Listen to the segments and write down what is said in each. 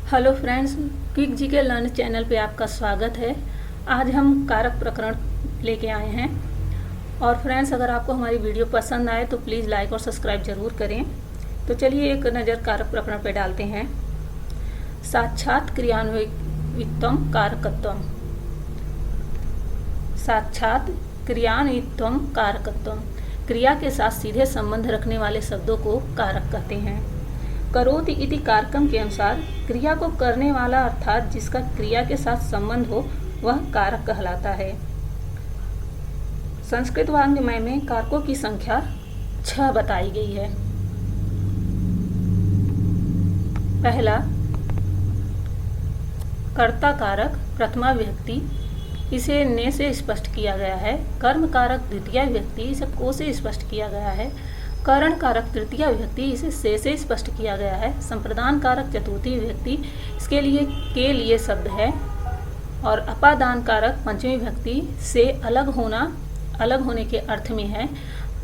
Hello friends, quick जी के learn channel पे आपका स्वागत है। आज हम कारक प्रकरण लेके आए हैं। और फ्रेंड्स, अगर आपको हमारी वीडियो पसंद आए तो प्लीज़ लाइक और सब्सक्राइब ज़रूर करें। तो चलिए एक नज़र कारक प्रकरण पे डालते हैं। साक्षात क्रियान्वितम कारकत्वम। साक्षात क्रियान्वितम कारकत्वम, क्रिया के साथ सीधे संबंध रखने वाले शब्दों को कारक कहते हैं। करोति इति कारकम के अनुसार क्रिया को करने वाला अर्थात जिसका क्रिया के साथ संबंध हो वह कारक कहलाता है। संस्कृत वाङ्मय में कारकों की संख्या 6 बताई गई है। पहला, कर्ता कारक प्रथमा विभक्ति, इसे ने से स्पष्ट किया गया है। कर्म कारक द्वितीय विभक्ति, इसे को से स्पष्ट किया गया है। करण कारक तृतीय विभक्ति, इसे से स्पष्ट किया गया है। संप्रदान कारक चतुर्थी विभक्ति, इसके लिए के लिए शब्द है। और अपादान कारक पंचमी विभक्ति से अलग होने के अर्थ में है।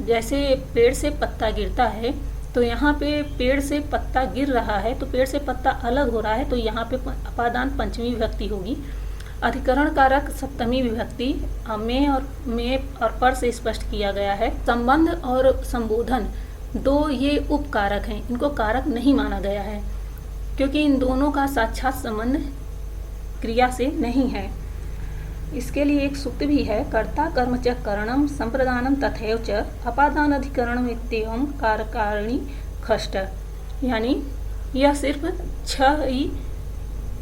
जैसे पेड़ से पत्ता गिरता है तो यहाँ पे पेड़ से पत्ता गिर रहा है तो पेड़ से पत्ता अलग हो रहा है, तो यहाँ पे अपादान पंचमी विभक्ति होगी। अधिकरण कारक सप्तमी विभक्ति में और पर से स्पष्ट किया गया है। संबंध और संबोधन दो ये उपकारक हैं, इनको कारक नहीं माना गया है क्योंकि इन दोनों का साक्षात संबंध क्रिया से नहीं है। इसके लिए एक सूक्त भी है, कर्ता कर्म च करणम संप्रदानम तथैव च अपादान अधिकरणम इत्येवं कारकारिणी खष्ट। यानी यह सिर्फ 6 ही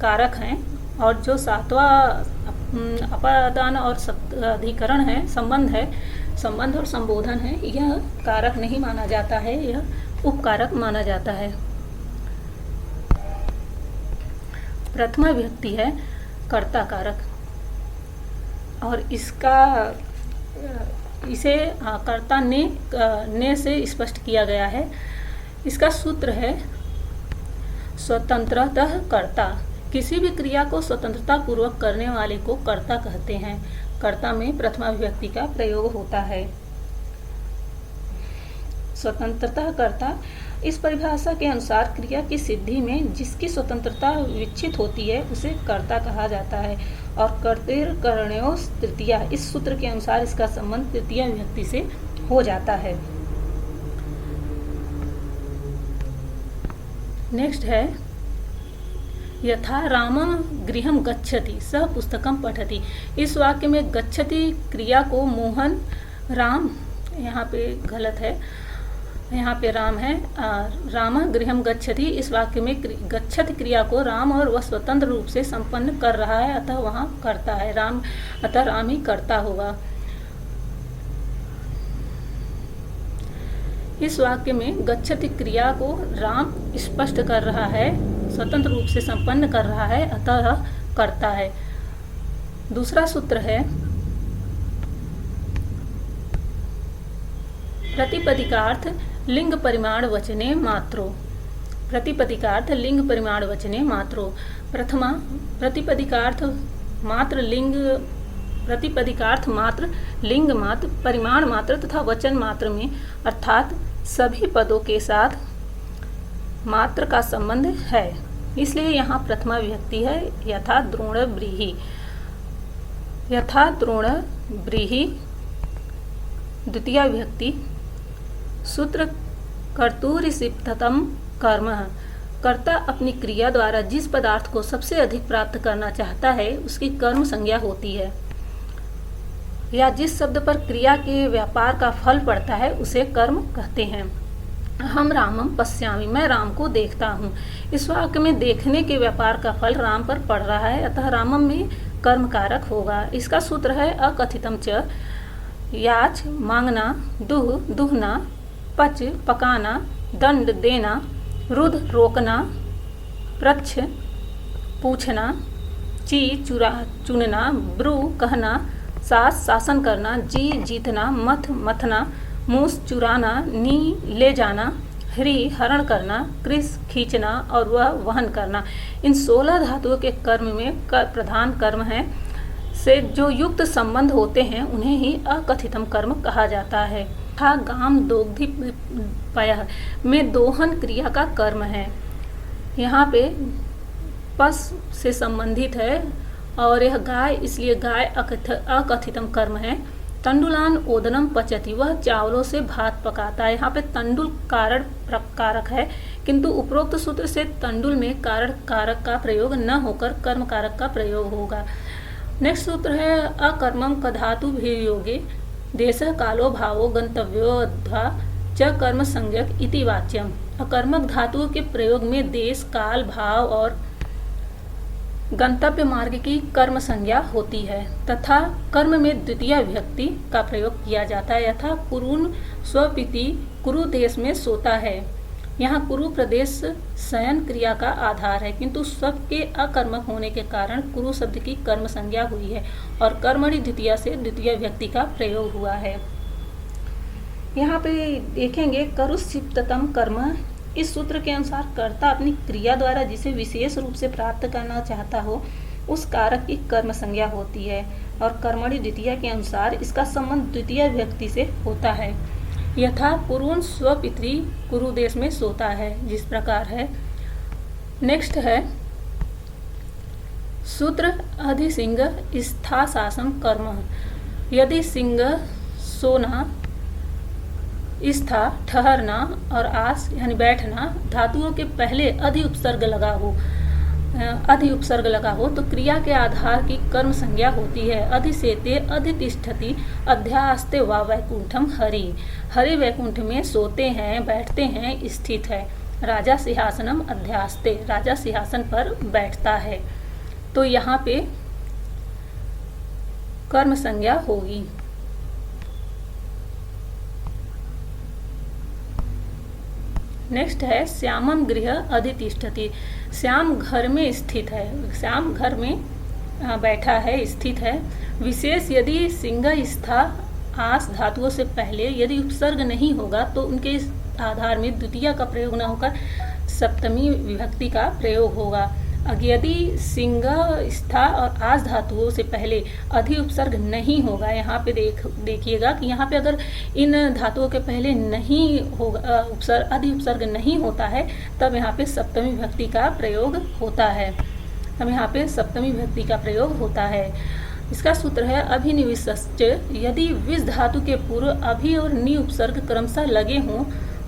कारक हैं और जो 7वां अपादान और अधिकरण है, संबंध और संबोधन है, यह कारक नहीं माना जाता है, यह उपकारक माना जाता है। प्रथमा विभक्ति है कर्ता कारक और इसे कर्ता ने से स्पष्ट किया गया है। इसका सूत्र है स्वतंत्रतः कर्ता। किसी भी क्रिया को स्वतंत्रता पूर्वक करने वाले को कर्ता कहते हैं। कर्ता में प्रथमा विभक्ति का प्रयोग होता है। स्वतंत्रता कर्ता, इस परिभाषा के अनुसार क्रिया की सिद्धि में जिसकी स्वतंत्रता विकसित होती है उसे कर्ता कहा जाता है। और कर्तृकर्ण्यो तृतीया, इस सूत्र के अनुसार इसका संबंध तृतीया विभक्ति से हो जाता है। नेक्स्ट है यथा रामम गृहम गच्छति सह पुस्तकम पठति। इस वाक्य में गच्छति क्रिया को मोहन राम, यहाँ पे गलत है, यहाँ पे राम है। राम गृहम गच्छति, इस वाक्य में गच्छति क्रिया को राम और वह स्वतंत्र रूप से संपन्न कर रहा है, अतः वहाँ करता है राम, अतः राम ही करता होगा। इस वाक्य में गच्छति क्रिया को राम स्पष्ट कर रहा है, स्वतंत्र रूप से संपन्न कर रहा है, अतः करता है। दूसरा सूत्र है प्रतिपदिकार्थ लिंग परिमाण वचने मात्रो। प्रतिपदिकार्थ लिंग परिमाण वचने मात्रो। प्रथमा, प्रतिपदिकार्थ मात्र लिंग मात्र, परिमाण मात्र तथा वचन मात्र में, अर्थात सभी पदों के साथ मात्र का संबंध है, इसलिए यहाँ प्रथमा विभक्ति है यथा द्रोण व्रीहि। यथा द्रोण व्रीहि द्वितीय विभक्ति। सूत्र कर्तुरिसिप्ततम कर्म। कर्ता अपनी क्रिया द्वारा जिस पदार्थ को सबसे अधिक प्राप्त करना चाहता है उसकी कर्म संज्ञा होती है, या जिस शब्द पर क्रिया के व्यापार का फल पड़ता है उसे कर्म कहते हैं। हम रामम पश्यामि, मैं राम को देखता हूँ। इस वाक्य में देखने के व्यापार का फल राम पर पड़ रहा है, अतः रामम में कर्म कारक होगा। इसका सूत्र है अकथितम च, याच मांगना, दुह दुहना, पच पकाना, दंड देना, रुध रोकना, प्रच्छ पूछना, ची चुनना, ब्रू कहना, सास शासन करना, जी जीतना, मथ मथना, मूस चुराना, नी ले जाना, ह्री हरण करना, कृस खींचना और वह वहन करना। इन 16 धातुओं के कर्म में प्रधान कर्म है से जो युक्त संबंध होते हैं उन्हें ही अकथितम कर्म कहा जाता है। था गाम दोग्धि पयः में दोहन क्रिया का कर्म है। यहाँ पे पस से संबंधित है और यह गाय, इसलिए गाय अकथितम कर्म है। तंडुलान ओदनम पचति, वह चावलों से भात पकाता है। यहाँ पे तंडुल कारण कारक है, किंतु उपरोक्त सूत्र से तंडुल में कारण कारक का प्रयोग न होकर कर्म कारक का प्रयोग होगा। नेक्स्ट सूत्र है अकर्मम कधातु वियोगे देशः कालो भावो गंतव्यो अध्वा च कर्म संज्ञक इति वाच्यम। अकर्मक धातुओं के प्रयोग में देश, काल, भाव और गंतव्य मार्ग की कर्म संज्ञा होती है तथा कर्म में द्वितीय विभक्ति का प्रयोग किया जाता है। यथा कुरुन स्वपिति, कुरु देश में सोता है। यहाँ कुरु प्रदेश शयन क्रिया का आधार है, किंतु स्व के अकर्मक होने के कारण कुरु शब्द की कर्म संज्ञा हुई है और कर्मणि द्वितीया से द्वितीय विभक्ति का प्रयोग हुआ है। यहाँ पे देखेंगे करुषिप्ततम कर्म। इस सूत्र के अनुसार कर्ता अपनी क्रिया द्वारा जिसे विशेष रूप से प्राप्त करना चाहता हो उस कारक की कर्म संज्ञा होती है और कर्मणि द्वितीया के अनुसार इसका संबंध द्वितीय विभक्ति से होता है। यथा कुरुन स्वपित्री, कुरु देश में सोता है, जिस प्रकार है। नेक्स्ट है सूत्र अधिसिंह स्थासासम कर्म। यदि सिंह सोना, स्था ठहरना और आस यानी बैठना धातुओं के पहले अधि उपसर्ग लगा हो तो क्रिया के आधार की कर्म संज्ञा होती है। अधिसेते, अधितिष्ठति, अध्यास्ते वा वैकुंठम हरि। हरि वैकुंठ में सोते हैं, बैठते हैं, स्थित है। राजा सिंहासनम अध्यास्ते, राजा सिंहासन पर बैठता है। तो यहाँ पे कर्म संज्ञा होगी। नेक्स्ट है श्यामम गृह अधितिष्ठति। श्याम घर में स्थित है, श्याम घर में बैठा है, स्थित है। विशेष यदि सिंह, स्था, आस धातुओं से पहले यदि उपसर्ग नहीं होगा तो उनके आधार में द्वितीय का प्रयोग न होकर सप्तमी विभक्ति का प्रयोग होगा। यदि सिंह, स्था और आस धातुओं से पहले अधि उपसर्ग नहीं होगा, यहाँ पे देखिएगा कि यहाँ पे अगर इन धातुओं के पहले नहीं होगा, अधि उपसर्ग नहीं होता है, तब यहाँ पे सप्तमी विभक्ति का प्रयोग होता है। तब यहाँ पे सप्तमी विभक्ति का प्रयोग होता है। इसका सूत्र है अभिनिविष्ट। यदि विष धातु के पूर्व अभि और नि उपसर्ग क्रमशः लगे हों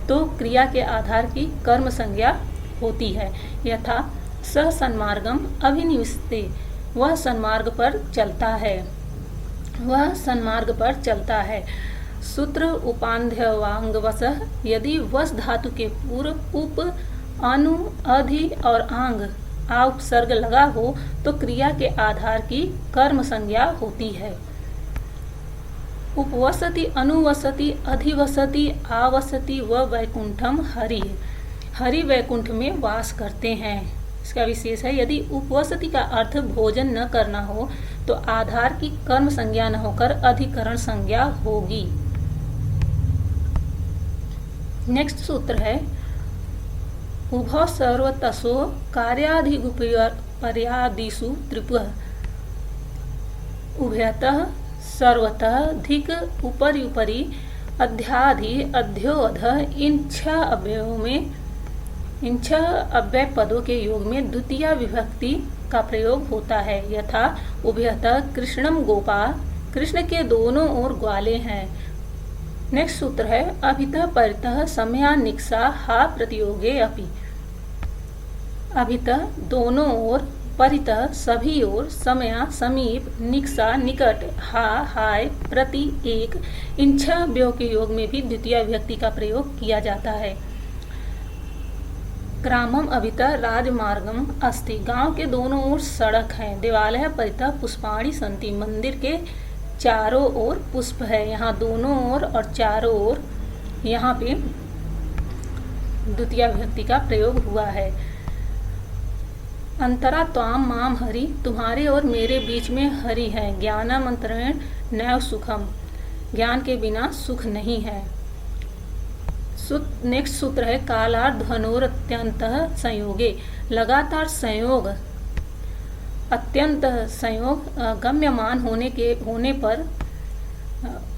तो क्रिया के आधार की कर्म संज्ञा होती है। यथा स सन्मार्गम अभिनिविष्टे, वह सन्मार्ग पर चलता है, वह सन्मार्ग पर चलता है। सूत्र उपान्ध्यवांगवसः। यदि वस धातु के पूर्व उप, अनु, अधि और आंग आ उपसर्ग लगा हो तो क्रिया के आधार की कर्म संज्ञा होती है। उपवसति, अनुवसति, अधिवसति, आवसति व वैकुंठम हरि। हरि वैकुंठ में वास करते हैं। इसका विशेष है यदि उपवसति का अर्थ भोजन न करना हो तो आधार की कर्म संज्ञा न होकर अधिकरण संज्ञा होगी। नेक्स्ट सूत्र है उभौ सर्वतसो कार्याधिगुपर्यादिषु त्रिपुः उभयतः सर्वतः धिक उपरि अध्याधि अध्योअध। इन छह अव्यय पदों के योग में द्वितीय विभक्ति का प्रयोग होता है। यथा उभयतः कृष्णम गोपा, कृष्ण के दोनों ओर ग्वाले हैं। नेक्स्ट सूत्र है अभितः परितः समया निक्सा हा प्रतियोगे अपि। अभितः दोनों ओर, परितः सभी ओर, समया समीप, निक्सा निकट, हा हाय, प्रति एक। इन छह अव्ययों के योग में भी द्वितीय विभक्ति का प्रयोग किया जाता है। ग्रामम अभितः राजमार्गम अस्ति, गांव के दोनों ओर सड़क है। देवालय परितः पुष्पाणि सन्ति, मंदिर के चारों ओर पुष्प है। यहाँ दोनों ओर और चारों ओर यहाँ पे द्वितीय विभक्ति का प्रयोग हुआ है। अंतरा त्वाम माम हरि, तुम्हारे और मेरे बीच में हरि है। ज्ञानम अंतरेण नैव सुखम, ज्ञान के बिना सुख नहीं है। नेक्स्ट सूत्र है कालार्ध ध्वनोर अत्यंत संयोगे, लगातार संयोग, अत्यंत संयोग गम्यमान होने पर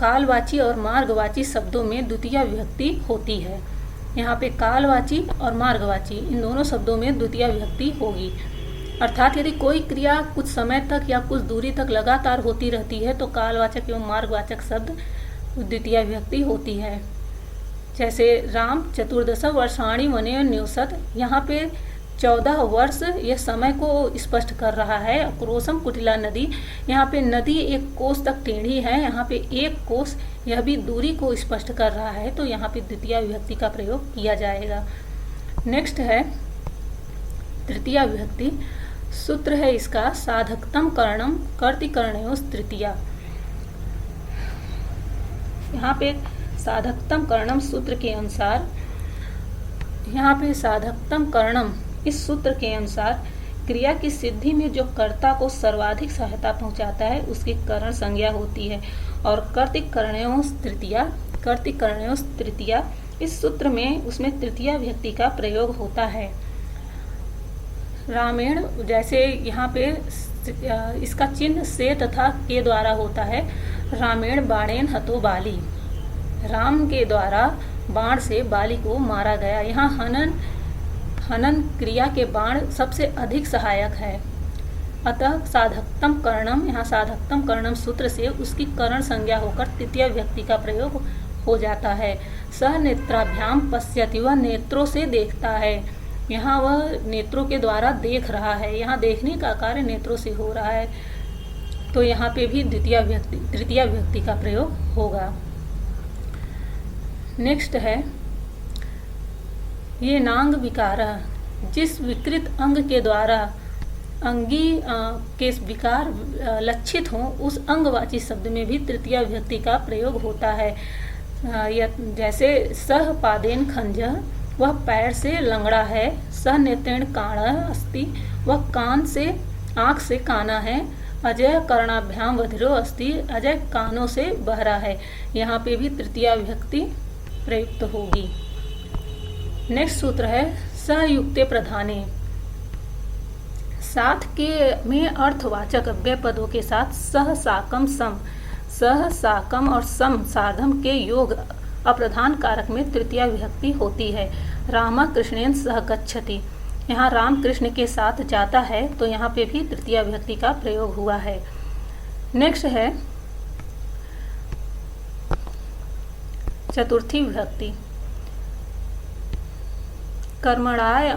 कालवाची और मार्गवाची शब्दों में द्वितीय विभक्ति होती है। यहाँ पे कालवाची और मार्गवाची इन दोनों शब्दों में द्वितीय विभक्ति होगी। अर्थात यदि कोई क्रिया कुछ समय तक या कुछ दूरी तक लगातार होती रहती है तो कालवाचक एवं मार्गवाचक शब्द द्वितीय विभक्ति होती है। जैसे राम चतुर्दश वर्षाणि वने न्योसत, यहाँ पे 14 वर्ष यह समय को स्पष्ट कर रहा है। क्रोशम कुटिला नदी, यहाँ पे नदी एक कोस तक टेढ़ी है, यहाँ पे एक कोस, यह भी दूरी को स्पष्ट कर रहा है, तो यहाँ पे द्वितीय विभक्ति का प्रयोग किया जाएगा। नेक्स्ट है तृतीया विभक्ति। सूत्र है इसका साधकतम कर्णम कर्तिकर्णयोस् तृतीया। यहाँ पे साधकतम कर्णम सूत्र के अनुसार, यहाँ पे साधकतम कर्णम इस सूत्र के अनुसार क्रिया की सिद्धि में जो कर्ता को सर्वाधिक सहायता पहुंचाता है उसकी करण संज्ञा होती है। और कर्तिकर्णयोस् तृतीया, कर्तिकर्णयोस् तृतीया इस सूत्र में उसमें तृतीया विभक्ति का प्रयोग होता है। रामेण, जैसे यहाँ पे इसका चिन्ह से तथा के द्वारा होता है। रामेण बाणेन हतो बाली, राम के द्वारा बाण से बाली को मारा गया। यहाँ हनन क्रिया के बाण सबसे अधिक सहायक है। अतः साधकतम कर्णम, यहाँ साधकतम कर्णम सूत्र से उसकी करण संज्ञा होकर तृतीय विभक्ति का प्रयोग हो जाता है। सह नेत्राभ्याम पश्यति, वह नेत्रों से देखता है, यहाँ वह नेत्रों के द्वारा देख रहा है, यहाँ देखने का कार्य नेत्रों से हो रहा है, तो यहाँ पे भी तृतीय विभक्ति का प्रयोग होगा। नेक्स्ट है ये नांग विकार, जिस विकृत अंग के द्वारा अंगी के विकार लक्षित हों उस अंगवाची शब्द में भी तृतीय विभक्ति का प्रयोग होता है। जैसे सह पादेन खंजः, वह पैर से लंगड़ा है। सह नेत्रेण काणः अस्ति, वह कान से आँख से काना है। अजय कर्णाभ्याम बधिरो अस्ति, अजय कानों से बहरा है। यहाँ पे भी तृतीय विभक्ति प्रयुक्त होगी। नेक्स्ट सूत्र है सहयुक्ते प्रधाने। साथ के में अर्थवाचक अव्यय पदों के साथ सह साकम सम, सह साकम और सम सार्धम के योग अप्रधान कारक में तृतीय विभक्ति होती है। रामा कृष्णेन सह गच्छति, यहाँ राम कृष्ण के साथ जाता है, तो यहाँ पे भी तृतीय विभक्ति का प्रयोग हुआ है। नेक्स्ट है चतुर्थी विभक्ति। कर्मणाय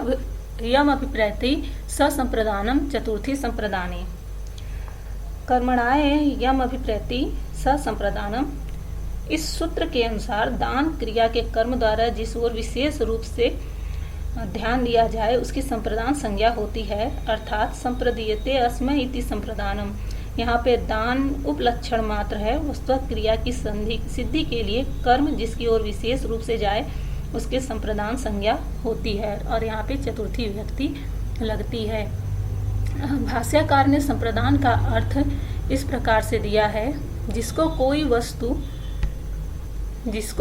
यम अभिप्रैति ससंप्रदानम चतुर्थी संप्रदाने। कर्मणाय यम अभिप्रैति ससंप्रदानम, इस सूत्र के अनुसार दान क्रिया के कर्म द्वारा जिस ओर विशेष रूप से ध्यान दिया जाए उसकी संप्रदान संज्ञा होती है। अर्थात संप्रदीयते अस्मै इति संप्रदानम, यहाँ पे दान उपलक्षण मात्र है। वस्तुतः क्रिया की सिद्धि के लिए कर्म जिसकी ओर विशेष रूप से जाए उसके संप्रदान संज्ञा होती है, और यहाँ पे चतुर्थी विभक्ति लगती है। भाष्यकार ने संप्रदान का अर्थ इस प्रकार से दिया है, जिसको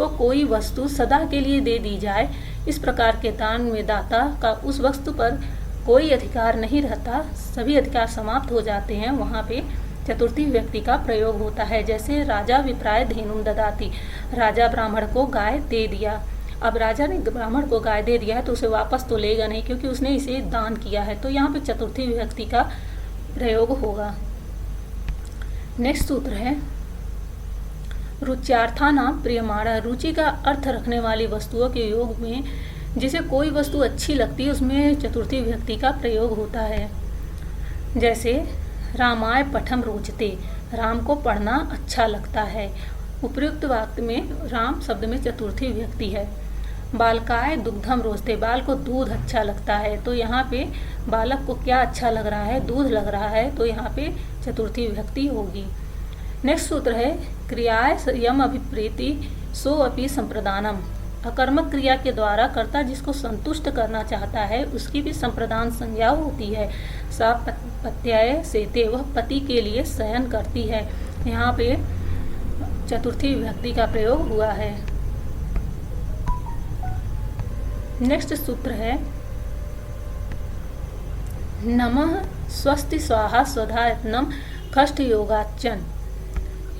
कोई वस्तु सदा के लिए दे दी जाए, इस प्रकार के दान में दाता का उस वस्तु पर कोई अधिकार नहीं रहता, सभी अधिकार समाप्त हो जाते हैं, वहाँ पे चतुर्थी विभक्ति का प्रयोग होता है। जैसे राजा विप्राय धेनुम ददाति, राजा ब्राह्मण को गाय दे दिया। अब राजा ने ब्राह्मण को गाय दे दिया है तो उसे वापस तो लेगा नहीं, क्योंकि उसने इसे दान किया है, तो यहाँ पे चतुर्थी विभक्ति का प्रयोग होगा। नेक्स्ट सूत्र है रुच्यार्थानां प्रियमाणा, रुचि का अर्थ रखने वाली वस्तुओं के योग में जिसे कोई वस्तु अच्छी लगती है उसमें चतुर्थी विभक्ति का प्रयोग होता है। जैसे रामाय पठम रोचते, राम को पढ़ना अच्छा लगता है। उपयुक्त वाक्य में राम शब्द में चतुर्थी विभक्ति है। बालकाय दुग्धम रोचते, बाल को दूध अच्छा लगता है, तो यहाँ पे बालक को क्या अच्छा लग रहा है, दूध लग रहा है, तो यहाँ पे चतुर्थी विभक्ति होगी। नेक्स्ट सूत्र है क्रियाय यम अभिप्रीति सो अपि संप्रदानम, अकर्मक क्रिया के द्वारा कर्ता जिसको संतुष्ट करना चाहता है उसकी भी संप्रदान संज्ञा होती है। सा पत्याय सेते, वह पति के लिए शयन करती है, यहाँ पे चतुर्थी विभक्ति का प्रयोग हुआ है। नेक्स्ट सूत्र है नमः स्वस्ति स्वाहा स्वधा यत्नम खष्ट योगाचन,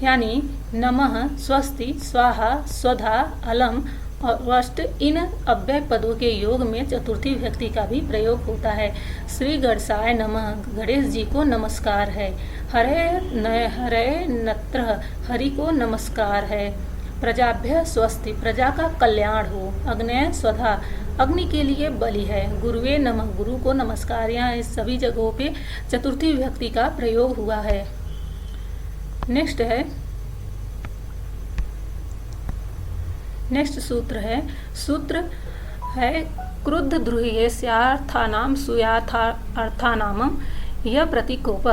यानी नमः स्वस्ति स्वाहा स्वधा अलम और इन अव्यय पदों के योग में चतुर्थी विभक्ति का भी प्रयोग होता है। श्री गणेशाय नमः, गणेश जी को नमस्कार है। हरे नत्र, हरि को नमस्कार है। प्रजाभ्य स्वस्ति, प्रजा का कल्याण हो। अग्नय स्वधा, अग्नि के लिए बलि है। गुरुवे नमः, गुरु को नमस्कार। यहाँ इस सभी जगहों पे चतुर्थी विभक्ति का प्रयोग हुआ है। नेक्स्ट सूत्र है क्रुद्ध ध्रुयस्यार्थानां सूयार्थानां यह प्रतीकोप।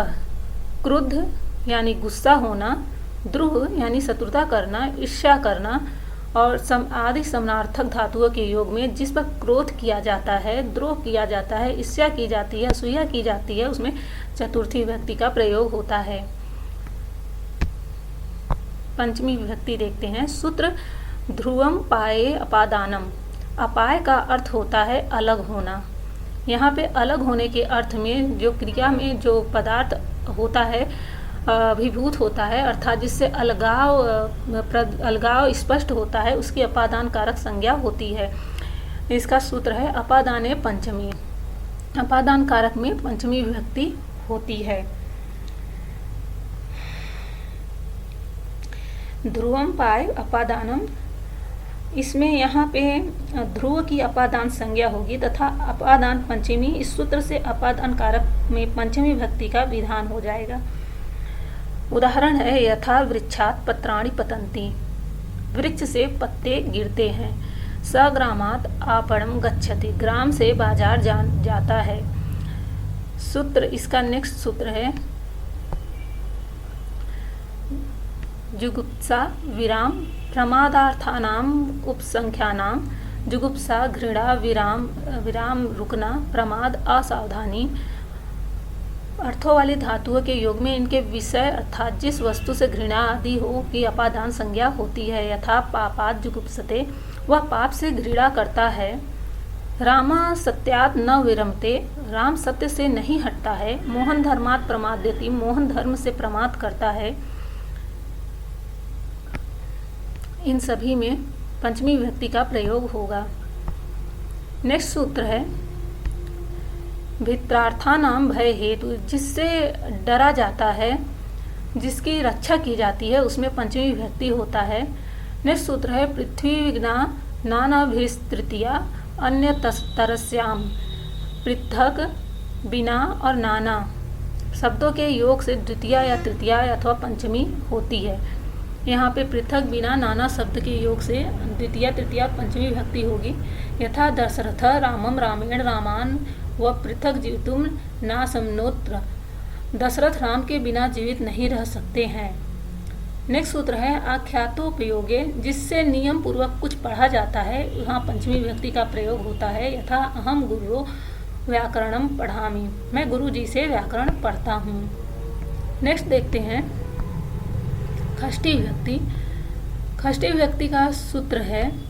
क्रुद्ध यानी गुस्सा होना, द्रुह यानी शत्रुता करना, ईर्ष्या करना और आदि समानार्थक धातुओं के योग में जिस पर क्रोध किया जाता है, द्रोह किया जाता है, ईर्ष्या की जाती है, असूया की जाती है, उसमें चतुर्थी विभक्ति का प्रयोग होता है। पंचमी विभक्ति देखते हैं। सूत्र ध्रुवम पाये अपादानम, अपाय का अर्थ होता है अलग होना। यहाँ पे अलग होने के अर्थ में जो क्रिया में जो पदार्थ होता है अभिभूत होता है, अर्थात जिससे अलगाव स्पष्ट होता है, उसकी अपादान कारक संज्ञा होती है। इसका सूत्र है अपादाने पंचमी, अपादान कारक में पंचमी विभक्ति होती है। ध्रुवम पाय अपादानम, इसमें यहाँ पे ध्रुव की अपादान संज्ञा होगी तथा अपादान पंचमी, इस सूत्र से अपादान कारक में पंचमी विभक्ति का विधान हो जाएगा। उदाहरण है यथा वृक्षात पत्राणि पतन्ति, वृक्ष से पत्ते गिरते हैं। सग्रामात आपणम गच्छति, ग्राम से बाजार जाता है। सूत्र, इसका नेक्स्ट सूत्र है जुगुप्सा विराम प्रमादार्थानाम उपसंख्यानाम, जुगुप्सा घृणा विराम रुकना, प्रमाद असावधानी। अर्थों वाली धातुओं के योग में इनके विषय अर्थात जिस वस्तु से घृणा आदि हो की अपादान संज्ञा होती है। यथा पापात जुगुप्सते, वह पाप से घृणा करता है। रामा सत्यात न विरमते, राम सत्य से नहीं हटता है। मोहन धर्मात प्रमाद्यति, मोहन धर्म से प्रमाद करता है। इन सभी में पंचमी विभक्ति का प्रयोग होगा। नेक्स्ट सूत्र है भित्रार्थानाम भय हेतु, जिससे डरा जाता है, जिसकी रक्षा की जाती है, उसमें पंचमी विभक्ति होता है। नेक्स्ट सूत्र है पृथ्वी विघ्ना नानाभिस्तृतीया अन्य तरस्याम, पृथक, बिना और नाना शब्दों के योग से द्वितीया या तृतीया अथवा पंचमी होती है। यहाँ पे पृथक, बिना, नाना शब्द के योग से द्वितीया तृतीया पंचमी विभक्ति होगी। यथा दशरथ रामम रामेण रामान व पृथक जीवितुम ना समनोत्र, दशरथ राम के बिना जीवित नहीं रह सकते हैं। नेक्स्ट सूत्र है आख्यातोपयोगे, जिससे नियम पूर्वक कुछ पढ़ा जाता है, वहाँ पंचमी विभक्ति का प्रयोग होता है। यथा अहम गुरु व्याकरणम पढ़ामि, मैं गुरु जी से व्याकरण पढ़ता हूँ। नेक्स्ट देखते हैं खष्टी विभक्ति। खष्टी विभक्ति का सूत्र है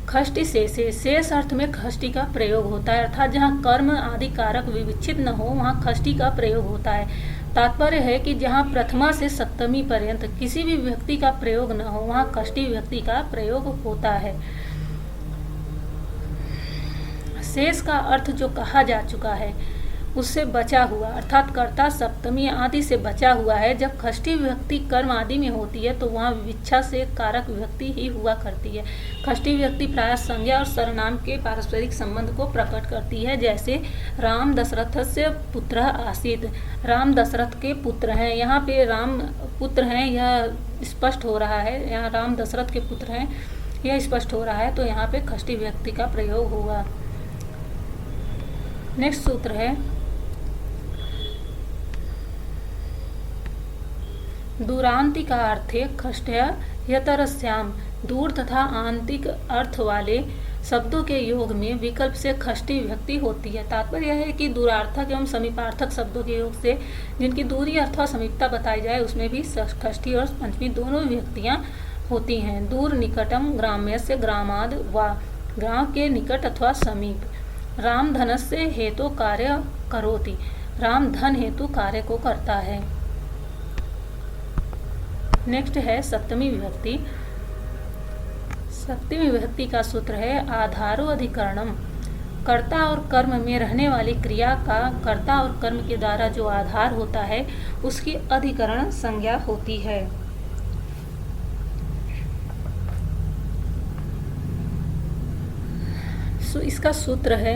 खष्टी से शेष अर्थ में खष्टी का प्रयोग होता है, अर्थात जहाँ कर्म आदि कारक विविच्छित न हो वहाँ खष्टी का प्रयोग होता है। तात्पर्य है कि जहाँ प्रथमा से सप्तमी पर्यंत किसी भी विभक्ति का प्रयोग न हो वहाँ खष्टी विभक्ति का प्रयोग होता है। शेष का अर्थ जो कहा जा चुका है उससे बचा हुआ, अर्थात कर्ता सप्तमी आदि से बचा हुआ है। जब खष्टी विभक्ति कर्म आदि में होती है तो वहाँ विवक्षा से कारक विभक्ति ही हुआ करती है। खष्टी विभक्ति प्रायः संज्ञा और सर्वनाम के पारस्परिक संबंध को प्रकट करती है। जैसे राम दशरथ से पुत्र आसीत, राम दशरथ के पुत्र हैं। यहाँ पे राम पुत्र हैं यह स्पष्ट हो रहा है, यहाँ राम दशरथ के पुत्र हैं यह स्पष्ट हो रहा है, तो यहाँ पे खष्टी विभक्ति का प्रयोग होगा। नेक्स्ट सूत्र है दूरांतिका अर्थे खष्टय यतरस्याम, दूर तथा आंतिक अर्थ वाले शब्दों के योग में विकल्प से खष्टी विभक्ति होती है। तात्पर्य यह है कि दूरार्थक एवं समीपार्थक शब्दों के योग से जिनकी दूरी अथवा समीपता बताई जाए उसमें भी खष्टी और पंचमी दोनों विभक्तियां होती हैं। दूर निकटम ग्राम्य से ग्रामाद व ग्राम के निकट अथवा समीप। राम धनस्य हेतु कार्य करोति, राम धन हेतु कार्य को करता है। नेक्स्ट है सप्तमी विभक्ति। सप्तमी विभक्ति का सूत्र है आधारो अधिकरणम। कर्ता और कर्म में रहने वाली क्रिया का कर्ता और कर्म के द्वारा जो आधार होता है उसकी अधिकरण संज्ञा होती है। इसका सूत्र है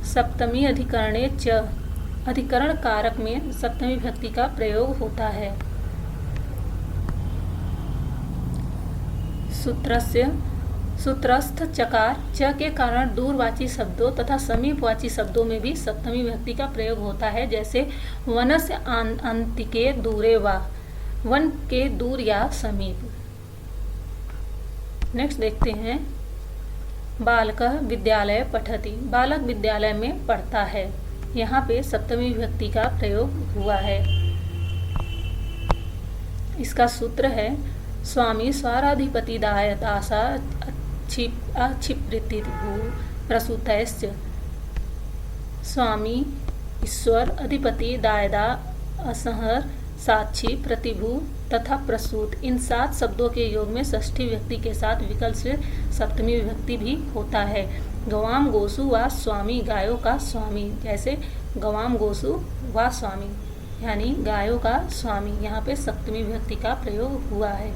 सप्तमी अधिकरणे च। अधिकरण कारक में सप्तमी विभक्ति का प्रयोग होता है। सूत्रस्थ चकार च के कारण दूरवाची शब्दों तथा समीपवाची शब्दों में भी सप्तमी विभक्ति का प्रयोग होता है, जैसे वनस्य अंतिके दूरे वा, वन के दूर या समीप। नेक्स्ट देखते हैं बालकः विद्यालय पठति। बालक विद्यालय में पढ़ता है। यहाँ पे सप्तमी विभक्ति का प्रयोग हुआ है। इसका सूत्र है स्वामी स्वाराधिपति दासा क्षिप्रितिभू प्रसूतैश्च। स्वामी ईश्वर, अधिपति दायदा, असहर, साक्षी, प्रतिभू तथा प्रसूत, इन 7 शब्दों के योग में षष्ठी विभक्ति के साथ विकल्प से सप्तमी विभक्ति भी होता है। गवाम गोसु व स्वामी, गायों का स्वामी, जैसे गवाम गोसु व स्वामी यानी गायों का स्वामी, यहाँ पे सप्तमी विभक्ति का प्रयोग हुआ है।